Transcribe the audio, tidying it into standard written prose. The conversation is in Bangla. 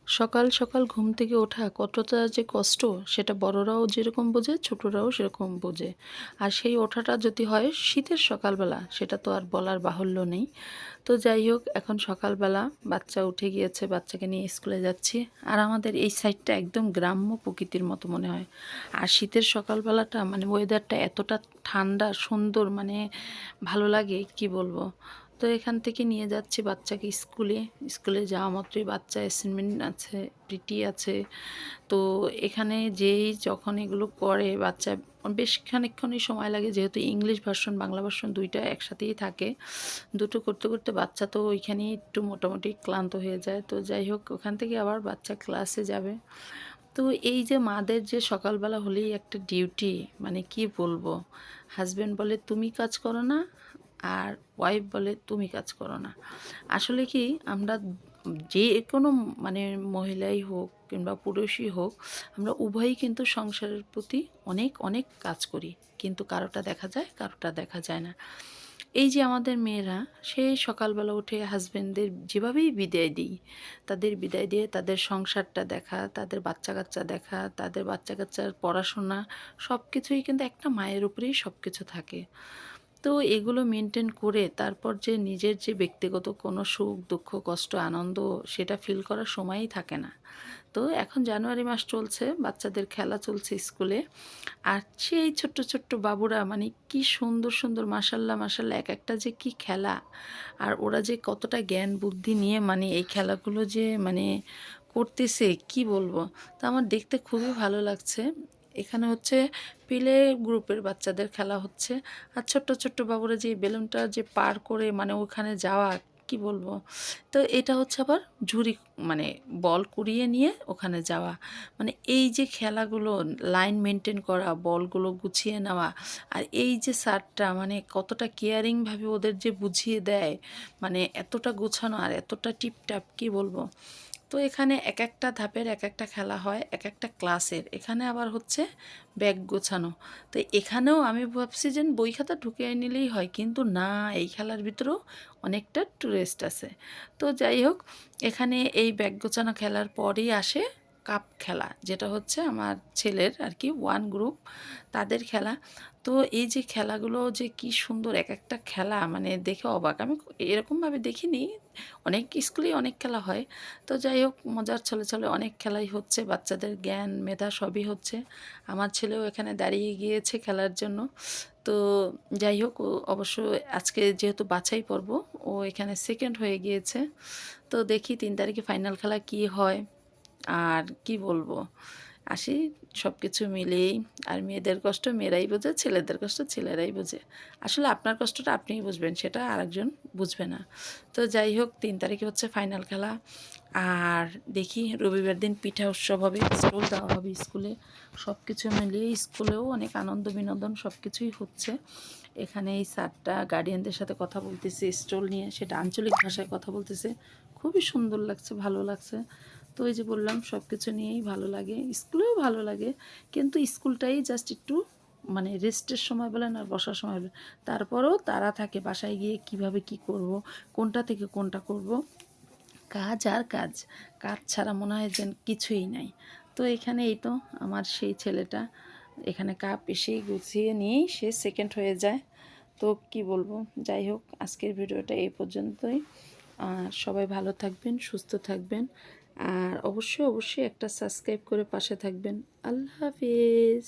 সকাল সকাল ঘুম থেকে ওঠা কতটা যে কষ্ট সেটা বড়রাও যেরকম বোঝে ছোটরাও সেরকম বোঝে। আর সেই ওঠাটা যদি হয় শীতের সকালবেলা সেটা তো আর বলার বাহুল্য নেই। তো যাই হোক, এখন সকালবেলা বাচ্চা উঠে গিয়েছে, বাচ্চাকে নিয়ে স্কুলে যাচ্ছি। আর আমাদের এই সাইডটা একদম গ্রাম্য প্রকৃতির মতো মনে হয়। আর শীতের সকালবেলাটা মানে ওয়েদারটা এতটা ঠান্ডা সুন্দর, মানে ভালো লাগে কি বলবো। তো এখান থেকে নিয়ে যাচ্ছি বাচ্চাকে স্কুলে। স্কুলে যাওয়া মাত্রই বাচ্চা অ্যাসাইনমেন্ট আছে, পিটি আছে। তো এখানে যেই যখন এগুলো করে বাচ্চা বেশ খানিকক্ষণই সময় লাগে, যেহেতু ইংলিশ ভার্সন বাংলা ভার্সন দুইটা একসাথেই থাকে। দুটো করতে করতে বাচ্চা তো ওইখানেই একটু মোটামুটি ক্লান্ত হয়ে যায়। তো যাই হোক, ওখান থেকে আবার বাচ্চা ক্লাসে যাবে। তো এই যে মাদের যে সকালবেলা হলেই একটা ডিউটি, মানে কি বলবো। হাজব্যান্ড বলে তুমি কাজ করো না, আর ওয়াইফ বলে তুমি কাজ করো না। আসলে কি, আমরা যে কোনো মানে মহিলাই হোক কিংবা পুরুষই হোক, আমরা উভয়ই কিন্তু সংসারের প্রতি অনেক অনেক কাজ করি, কিন্তু কারোটা দেখা যায় কারোটা দেখা যায় না। এই যে আমাদের মেয়েরা সেই সকালবেলা উঠে হাজবেন্ডদের যেভাবেই বিদায় দিই, তাদের বিদায় দিয়ে তাদের সংসারটা দেখা, তাদের বাচ্চা কাচ্চা দেখা, তাদের বাচ্চা কাচ্চার পড়াশোনা, সব কিছুই কিন্তু একটা মায়ের উপরেই সব কিছু থাকে। তো এগুলো মেনটেন করে তারপর যে নিজের যে ব্যক্তিগত কোনো সুখ দুঃখ কষ্ট আনন্দ সেটা ফিল করার সময়ই থাকে না। তো এখন জানুয়ারি মাস চলছে, বাচ্চাদের খেলা চলছে স্কুলে। আর সেই ছোট্ট ছোট্ট বাবুরা মানে কি সুন্দর সুন্দর, মাশাল্লাহ মাশাল্লাহ, এক একটা যে কি খেলা। আর ওরা যে কতটা জ্ঞান বুদ্ধি নিয়ে মানে এই খেলাগুলো যে মানে করতেছে কি বলবো। তো আমার দেখতে খুবই ভালো লাগছে। এখানে হচ্ছে প্লে গ্রুপের বাচ্চাদের খেলা হচ্ছে। আর ছোট্ট ছোট্ট বাবুরা যে বেলুনটা যে পার করে মানে ওখানে যাওয়া, কি বলবো। তো এটা হচ্ছে আবার ঝুড়ি, মানে বল কুড়িয়ে নিয়ে ওখানে যাওয়া। মানে এই যে খেলাগুলো, লাইন মেনটেন করা, বলগুলো গুছিয়ে নেওয়া। আর এই যে স্যারটা মানে কতটা কেয়ারিংভাবে ওদের যে বুঝিয়ে দেয়, মানে এতটা গোছানো আর এতটা টিপটাপ, কি বলবো। তো এখানে এক একটা ধাপের এক একটা খেলা হয়, এক একটা ক্লাসের। এখানে আবার হচ্ছে ব্যাগ গোছানো। তো এখানেও আমি ভাবছি যে বই খাতা ঢুকিয়ে নিলেই হয়, কিন্তু না, এই খেলার ভিতরেও অনেকটা টুরেস্ট আছে। তো যাই হোক, এখানে এই ব্যাগ গোছানো খেলার পরেই আসে কাপ খেলা, যেটা হচ্ছে আমার ছেলের আর কি ওয়ান গ্রুপ, তাদের খেলা। তো এই যে খেলাগুলো যে কি সুন্দর, এক একটা খেলা মানে দেখে অবাক। আমি এরকমভাবে দেখিনি, অনেক স্কুলেই অনেক খেলা হয়। তো যাই হোক, মজার ছলে ছলে অনেক খেলাই হচ্ছে, বাচ্চাদের জ্ঞান মেধা সবই হচ্ছে। আমার ছেলেও এখানে দাঁড়িয়ে গিয়েছে খেলার জন্য। তো যাই হোক, ও অবশ্য আজকে যেহেতু বাছাই পর্ব, ও এখানে সেকেন্ড হয়ে গিয়েছে। তো দেখি 3 তারিখে ফাইনাল খেলা কি হয়। আর কি বলবো, আসি সব কিছু মিলিয়েই। আর মেয়েদের কষ্ট মেয়েরাই বোঝে, ছেলেদের কষ্ট ছেলেরাই বোঝে। আসলে আপনার কষ্টটা আপনিই বুঝবেন, সেটা আরেকজন বুঝবে না। তো যাই হোক, 3 তারিখে হচ্ছে ফাইনাল খেলা। আর দেখি রবিবার দিন পিঠা উৎসব হবে, স্টল দেওয়া হবে স্কুলে। সব কিছু মিলিয়ে স্কুলেও অনেক আনন্দ বিনোদন সব কিছুই হচ্ছে। এখানে এই স্যারটা গার্ডিয়ানদের সাথে কথা বলতেছে স্টল নিয়ে, সেটা আঞ্চলিক ভাষায় কথা বলতেছে। খুবই সুন্দর লাগছে, ভালো লাগছে। তো ওই যে বললাম, সব কিছু নিয়েই ভালো লাগে, স্কুলেও ভালো লাগে। কিন্তু স্কুলটাই জাস্ট একটু মানে রেস্টের সময় বলেন আর বসার সময় বলেন, তারপরেও তারা থাকে বাসায় গিয়ে কিভাবে কি করব, কোনটা থেকে কোনটা করব। কাজ আর কাজ, কাজ ছাড়া মনে হয় যেন কিছুই নাই। তো এখানে এই তো আমার সেই ছেলেটা এখানে কাপ এসেই গুছিয়ে নিয়েই সে সেকেন্ড হয়ে যায়। তো কি বলবো, যাই হোক, আজকের ভিডিওটা এই পর্যন্তই। আর সবাই ভালো থাকবেন, সুস্থ থাকবেন। আর অবশ্যই অবশ্যই একটা সাবস্ক্রাইব করে পাশে থাকবেন। আল্লাহ হাফিজ।